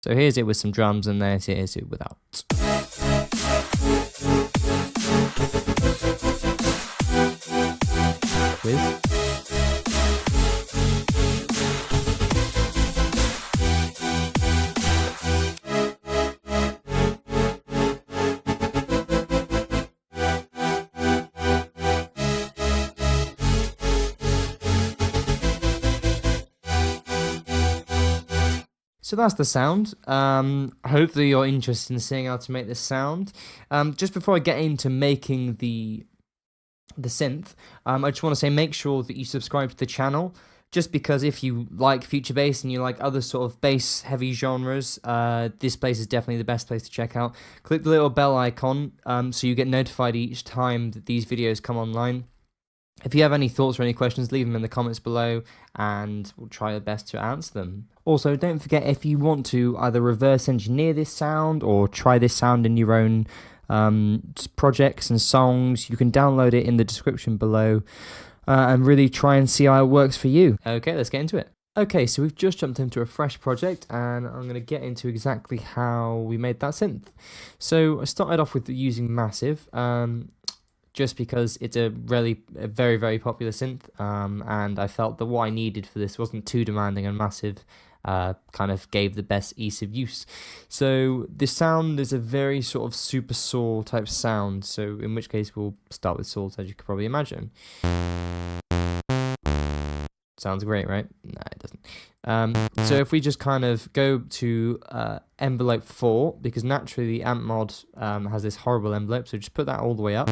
So here's it with some drums, and there's it without. With. So that's the sound. Hopefully you're interested in seeing how to make this sound. Just before I get into making the synth, I just want to say make sure that you subscribe to the channel, just because if you like future bass and you like other sort of bass heavy genres, this place is definitely the best place to check out. Click the little bell icon so you get notified each time that these videos come online. If you have any thoughts or any questions, leave them in the comments below and we'll try our best to answer them. Also, don't forget, if you want to either reverse engineer this sound or try this sound in your own projects and songs, you can download it in the description below and really try and see how it works for you. Okay, let's get into it. Okay, so we've just jumped into a fresh project and I'm going to get into exactly how we made that synth. So I started off with using Massive. Just because it's a very, very popular synth, and I felt that what I needed for this wasn't too demanding, and Massive kind of gave the best ease of use. So this sound is a very sort of super saw type sound, so in which case we'll start with saws, as you could probably imagine. Sounds great, right? No, it doesn't. So if we just kind of go to envelope 4, because naturally the amp mod has this horrible envelope, so just put that all the way up.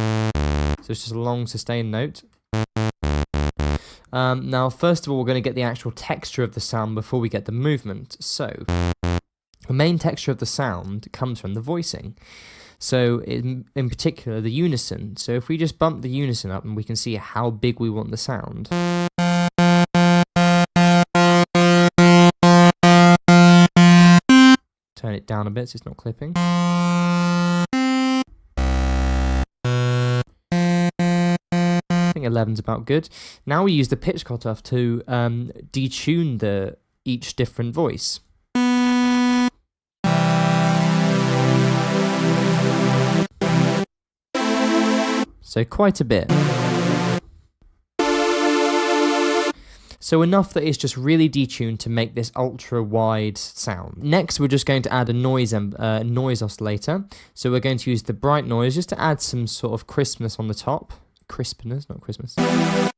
So it's just a long sustained note. Now, first of all, we're going to get the actual texture of the sound before we get the movement. So the main texture of the sound comes from the voicing. So in particular, the unison. So if we just bump the unison up, and we can see how big we want the sound. Turn it down a bit so it's not clipping. I think 11's about good. Now we use the pitch cutoff to detune each different voice. So quite a bit. So enough that it's just really detuned to make this ultra wide sound. Next, we're just going to add a noise oscillator. So we're going to use the bright noise just to add some sort of crispness on the top. Crispness, not Christmas. So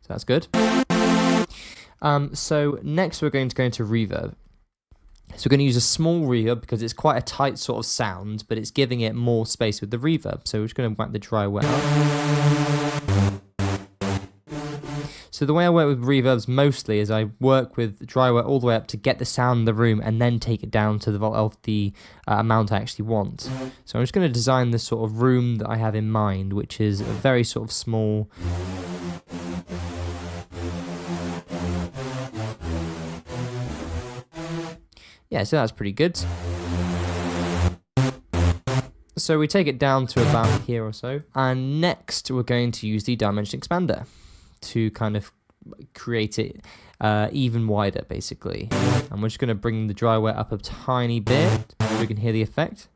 that's good. So next we're going to go into reverb. So we're going to use a small reverb because it's quite a tight sort of sound, but it's giving it more space with the reverb. So we're just going to whack the dry wet up. So the way I work with reverbs mostly is I work with dry wet all the way up to get the sound in the room and then take it down to the amount I actually want. So I'm just going to design this sort of room that I have in mind, which is a very sort of small. Yeah, so that's pretty good. So we take it down to about here or so. And next we're going to use the dimension expander to kind of create it even wider, basically. And we're just going to bring the dry wet up a tiny bit so we can hear the effect.